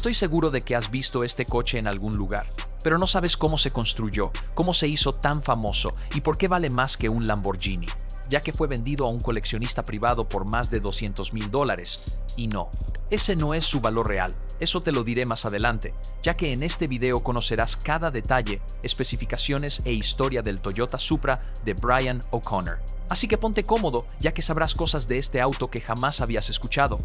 Estoy seguro de que has visto este coche en algún lugar, pero no sabes cómo se construyó, cómo se hizo tan famoso y por qué vale más que un Lamborghini, ya que fue vendido a un coleccionista privado por más de $200,000. Y no, ese no es su valor real. Eso te lo diré más adelante, ya que en este video conocerás cada detalle, especificaciones e historia del Toyota Supra de Brian O'Connor. Así que ponte cómodo, ya que sabrás cosas de este auto que jamás habías escuchado.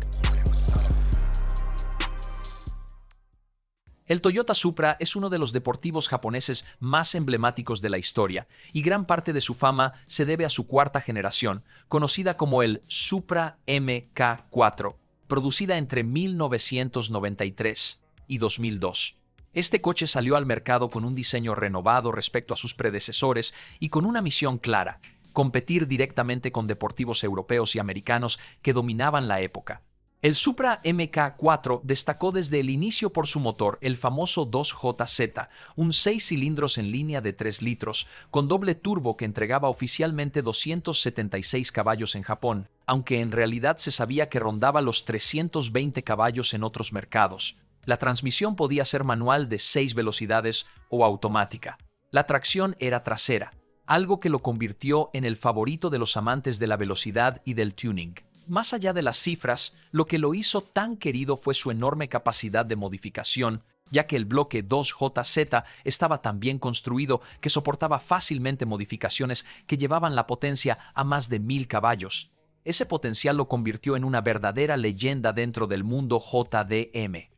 El Toyota Supra es uno de los deportivos japoneses más emblemáticos de la historia, y gran parte de su fama se debe a su cuarta generación, conocida como el Supra MK4, producida entre 1993 y 2002. Este coche salió al mercado con un diseño renovado respecto a sus predecesores y con una misión clara: competir directamente con deportivos europeos y americanos que dominaban la época. El Supra MK4 destacó desde el inicio por su motor, el famoso 2JZ, un 6 cilindros en línea de 3 litros, con doble turbo que entregaba oficialmente 276 caballos en Japón, aunque en realidad se sabía que rondaba los 320 caballos en otros mercados. La transmisión podía ser manual de 6 velocidades o automática. La tracción era trasera, algo que lo convirtió en el favorito de los amantes de la velocidad y del tuning. Más allá de las cifras, lo que lo hizo tan querido fue su enorme capacidad de modificación, ya que el bloque 2JZ estaba tan bien construido que soportaba fácilmente modificaciones que llevaban la potencia a más de 1000 caballos. Ese potencial lo convirtió en una verdadera leyenda dentro del mundo JDM.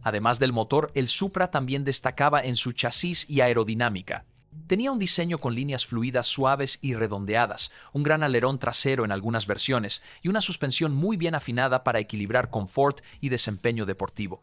Además del motor, el Supra también destacaba en su chasis y aerodinámica. Tenía un diseño con líneas fluidas suaves y redondeadas, un gran alerón trasero en algunas versiones y una suspensión muy bien afinada para equilibrar confort y desempeño deportivo.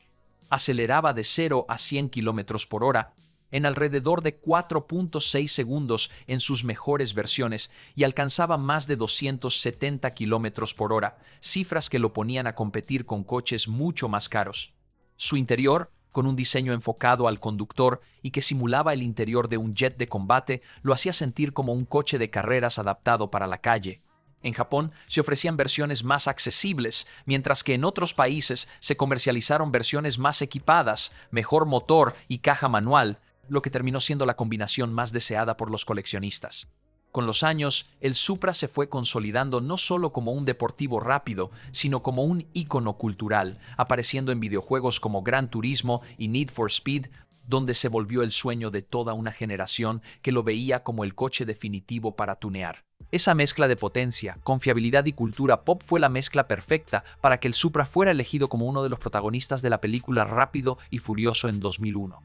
Aceleraba de 0 a 100 km por hora en alrededor de 4.6 segundos en sus mejores versiones y alcanzaba más de 270 km por hora, cifras que lo ponían a competir con coches mucho más caros. Su interior, con un diseño enfocado al conductor y que simulaba el interior de un jet de combate, lo hacía sentir como un coche de carreras adaptado para la calle. En Japón se ofrecían versiones más accesibles, mientras que en otros países se comercializaron versiones más equipadas, mejor motor y caja manual, lo que terminó siendo la combinación más deseada por los coleccionistas. Con los años, el Supra se fue consolidando no solo como un deportivo rápido, sino como un ícono cultural, apareciendo en videojuegos como Gran Turismo y Need for Speed, donde se volvió el sueño de toda una generación que lo veía como el coche definitivo para tunear. Esa mezcla de potencia, confiabilidad y cultura pop fue la mezcla perfecta para que el Supra fuera elegido como uno de los protagonistas de la película Rápido y Furioso en 2001.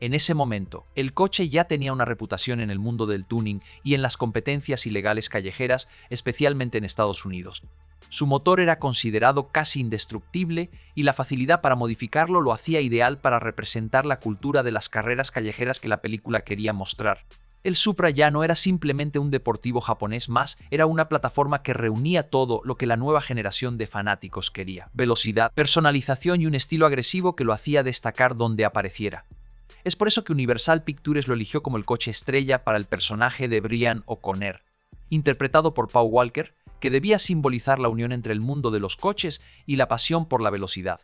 En ese momento, el coche ya tenía una reputación en el mundo del tuning y en las competencias ilegales callejeras, especialmente en Estados Unidos. Su motor era considerado casi indestructible y la facilidad para modificarlo lo hacía ideal para representar la cultura de las carreras callejeras que la película quería mostrar. El Supra ya no era simplemente un deportivo japonés más, era una plataforma que reunía todo lo que la nueva generación de fanáticos quería: velocidad, personalización y un estilo agresivo que lo hacía destacar donde apareciera. Es por eso que Universal Pictures lo eligió como el coche estrella para el personaje de Brian O'Connor, interpretado por Paul Walker, que debía simbolizar la unión entre el mundo de los coches y la pasión por la velocidad.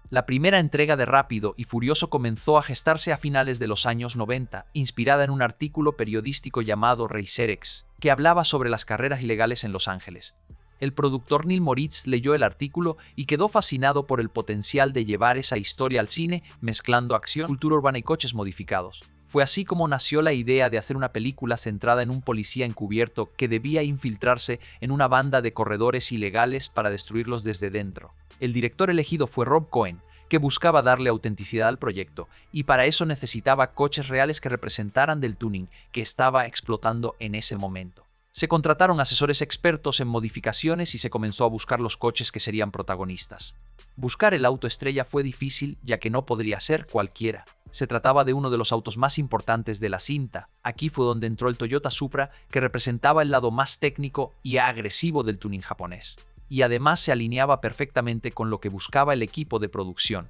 La primera entrega de Rápido y Furioso comenzó a gestarse a finales de los años 90, inspirada en un artículo periodístico llamado RacerX, que hablaba sobre las carreras ilegales en Los Ángeles. El productor Neil Moritz leyó el artículo y quedó fascinado por el potencial de llevar esa historia al cine, mezclando acción, cultura urbana y coches modificados. Fue así como nació la idea de hacer una película centrada en un policía encubierto que debía infiltrarse en una banda de corredores ilegales para destruirlos desde dentro. El director elegido fue Rob Cohen, que buscaba darle autenticidad al proyecto, y para eso necesitaba coches reales que representaran del tuning que estaba explotando en ese momento. Se contrataron asesores expertos en modificaciones y se comenzó a buscar los coches que serían protagonistas. Buscar el auto estrella fue difícil, ya que no podría ser cualquiera. Se trataba de uno de los autos más importantes de la cinta. Aquí fue donde entró el Toyota Supra, que representaba el lado más técnico y agresivo del tuning japonés. Y además se alineaba perfectamente con lo que buscaba el equipo de producción.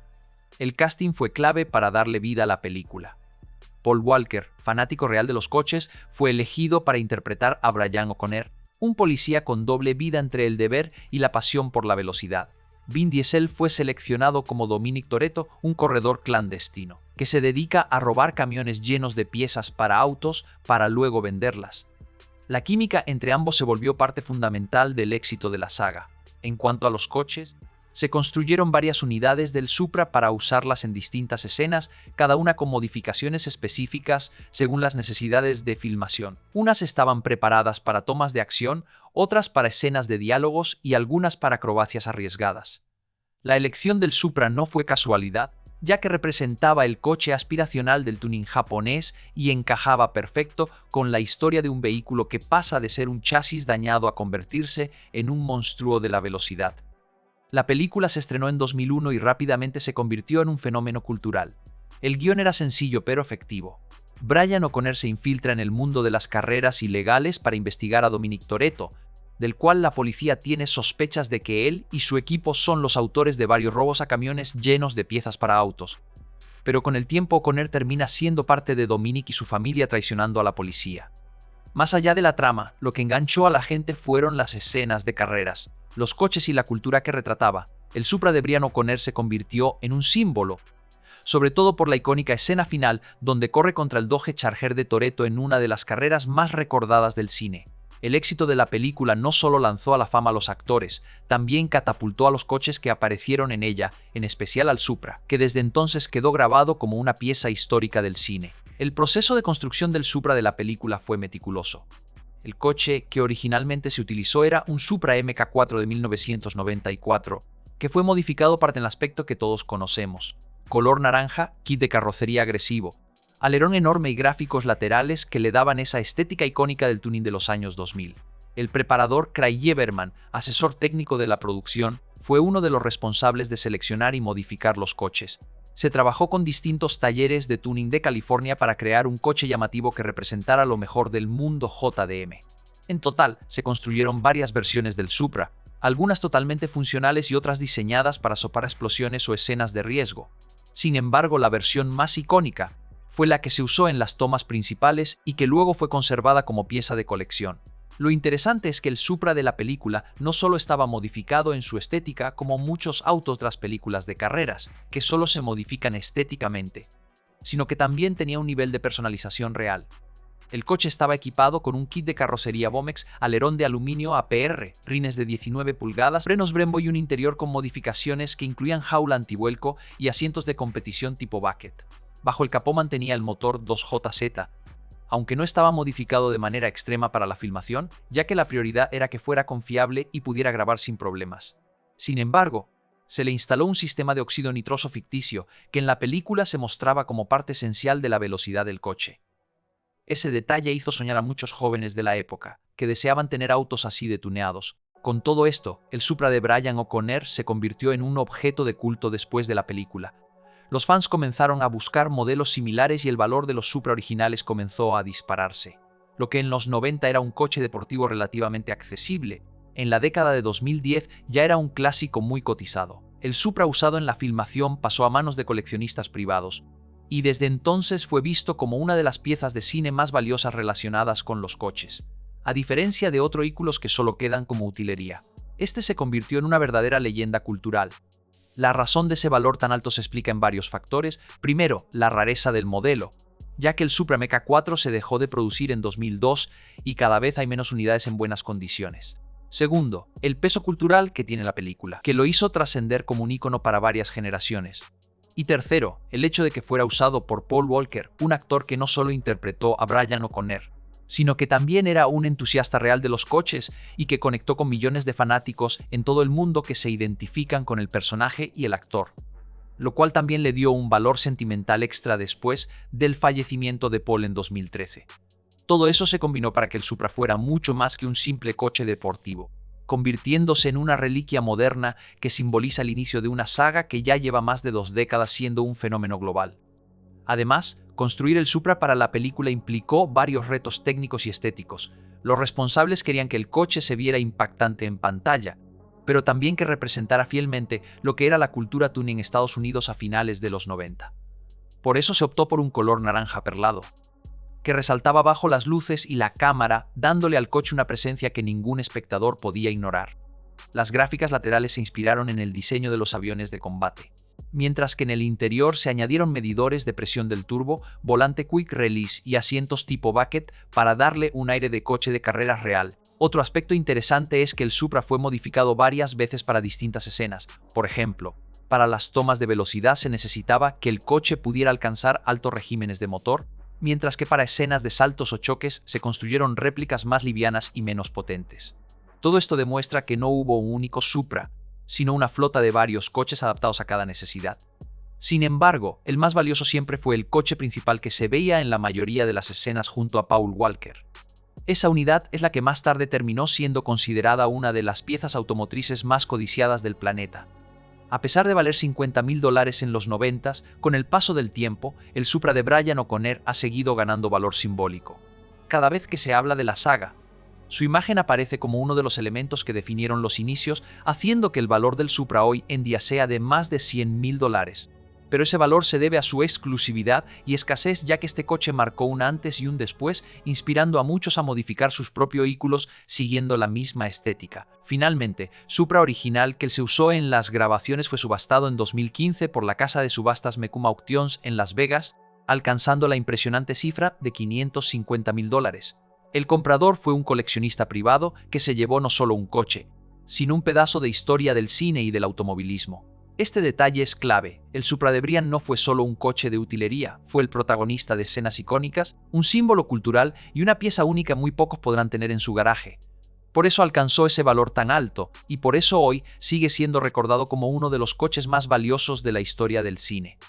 El casting fue clave para darle vida a la película. Paul Walker, fanático real de los coches, fue elegido para interpretar a Brian O'Connor, un policía con doble vida entre el deber y la pasión por la velocidad. Vin Diesel fue seleccionado como Dominic Toretto, un corredor clandestino, que se dedica a robar camiones llenos de piezas para autos para luego venderlas. La química entre ambos se volvió parte fundamental del éxito de la saga. En cuanto a los coches, se construyeron varias unidades del Supra para usarlas en distintas escenas, cada una con modificaciones específicas según las necesidades de filmación. Unas estaban preparadas para tomas de acción, otras para escenas de diálogos y algunas para acrobacias arriesgadas. La elección del Supra no fue casualidad, ya que representaba el coche aspiracional del tuning japonés y encajaba perfecto con la historia de un vehículo que pasa de ser un chasis dañado a convertirse en un monstruo de la velocidad. La película se estrenó en 2001 y rápidamente se convirtió en un fenómeno cultural. El guión era sencillo pero efectivo. Brian O'Conner se infiltra en el mundo de las carreras ilegales para investigar a Dominic Toretto, del cual la policía tiene sospechas de que él y su equipo son los autores de varios robos a camiones llenos de piezas para autos. Pero con el tiempo O'Conner termina siendo parte de Dominic y su familia traicionando a la policía. Más allá de la trama, lo que enganchó a la gente fueron las escenas de carreras, los coches y la cultura que retrataba. El Supra de Brian O'Conner se convirtió en un símbolo, sobre todo por la icónica escena final donde corre contra el Dodge Charger de Toretto en una de las carreras más recordadas del cine. El éxito de la película no solo lanzó a la fama a los actores, también catapultó a los coches que aparecieron en ella, en especial al Supra, que desde entonces quedó grabado como una pieza histórica del cine. El proceso de construcción del Supra de la película fue meticuloso. El coche que originalmente se utilizó era un Supra MK4 de 1994, que fue modificado para el aspecto que todos conocemos. Color naranja, kit de carrocería agresivo, alerón enorme y gráficos laterales que le daban esa estética icónica del tuning de los años 2000. El preparador Craig Yeverman, asesor técnico de la producción, fue uno de los responsables de seleccionar y modificar los coches. Se trabajó con distintos talleres de tuning de California para crear un coche llamativo que representara lo mejor del mundo JDM. En total, se construyeron varias versiones del Supra, algunas totalmente funcionales y otras diseñadas para sopar explosiones o escenas de riesgo. Sin embargo, la versión más icónica fue la que se usó en las tomas principales y que luego fue conservada como pieza de colección. Lo interesante es que el Supra de la película no solo estaba modificado en su estética como muchos autos de las películas de carreras, que solo se modifican estéticamente, sino que también tenía un nivel de personalización real. El coche estaba equipado con un kit de carrocería Bomex, alerón de aluminio APR, rines de 19 pulgadas, frenos Brembo y un interior con modificaciones que incluían jaula antivuelco y asientos de competición tipo bucket. Bajo el capó mantenía el motor 2JZ, aunque no estaba modificado de manera extrema para la filmación, ya que la prioridad era que fuera confiable y pudiera grabar sin problemas. Sin embargo, se le instaló un sistema de óxido nitroso ficticio que en la película se mostraba como parte esencial de la velocidad del coche. Ese detalle hizo soñar a muchos jóvenes de la época, que deseaban tener autos así de tuneados. Con todo esto, el Supra de Brian O'Conner se convirtió en un objeto de culto después de la película. Los fans comenzaron a buscar modelos similares y el valor de los Supra originales comenzó a dispararse. Lo que en los 90 era un coche deportivo relativamente accesible, en la década de 2010 ya era un clásico muy cotizado. El Supra usado en la filmación pasó a manos de coleccionistas privados, y desde entonces fue visto como una de las piezas de cine más valiosas relacionadas con los coches, a diferencia de otros vehículos que solo quedan como utilería. Este se convirtió en una verdadera leyenda cultural. La razón de ese valor tan alto se explica en varios factores. Primero, la rareza del modelo, ya que el Supra MK4 se dejó de producir en 2002 y cada vez hay menos unidades en buenas condiciones. Segundo, el peso cultural que tiene la película, que lo hizo trascender como un ícono para varias generaciones. Y tercero, el hecho de que fuera usado por Paul Walker, un actor que no solo interpretó a Brian O'Conner, sino que también era un entusiasta real de los coches y que conectó con millones de fanáticos en todo el mundo que se identifican con el personaje y el actor, lo cual también le dio un valor sentimental extra después del fallecimiento de Paul en 2013. Todo eso se combinó para que el Supra fuera mucho más que un simple coche deportivo, convirtiéndose en una reliquia moderna que simboliza el inicio de una saga que ya lleva más de 2 décadas siendo un fenómeno global. Además, construir el Supra para la película implicó varios retos técnicos y estéticos. Los responsables querían que el coche se viera impactante en pantalla, pero también que representara fielmente lo que era la cultura tuning en Estados Unidos a finales de los 90. Por eso se optó por un color naranja perlado, que resaltaba bajo las luces y la cámara, dándole al coche una presencia que ningún espectador podía ignorar. Las gráficas laterales se inspiraron en el diseño de los aviones de combate, mientras que en el interior se añadieron medidores de presión del turbo, volante Quick Release y asientos tipo bucket para darle un aire de coche de carreras real. Otro aspecto interesante es que el Supra fue modificado varias veces para distintas escenas. Por ejemplo, para las tomas de velocidad se necesitaba que el coche pudiera alcanzar altos regímenes de motor, mientras que para escenas de saltos o choques se construyeron réplicas más livianas y menos potentes. Todo esto demuestra que no hubo un único Supra, sino una flota de varios coches adaptados a cada necesidad. Sin embargo, el más valioso siempre fue el coche principal que se veía en la mayoría de las escenas junto a Paul Walker. Esa unidad es la que más tarde terminó siendo considerada una de las piezas automotrices más codiciadas del planeta. A pesar de valer $50,000 en los 90s, con el paso del tiempo, el Supra de Brian O'Conner ha seguido ganando valor simbólico. Cada vez que se habla de la saga, su imagen aparece como uno de los elementos que definieron los inicios, haciendo que el valor del Supra hoy en día sea de más de $100,000. Pero ese valor se debe a su exclusividad y escasez, ya que este coche marcó un antes y un después, inspirando a muchos a modificar sus propios vehículos siguiendo la misma estética. Finalmente, Supra original que se usó en las grabaciones fue subastado en 2015 por la casa de subastas Mecum Auctions en Las Vegas, alcanzando la impresionante cifra de $550,000. El comprador fue un coleccionista privado que se llevó no solo un coche, sino un pedazo de historia del cine y del automovilismo. Este detalle es clave. El Supra de Brian no fue solo un coche de utilería, fue el protagonista de escenas icónicas, un símbolo cultural y una pieza única muy pocos podrán tener en su garaje. Por eso alcanzó ese valor tan alto, y por eso hoy sigue siendo recordado como uno de los coches más valiosos de la historia del cine.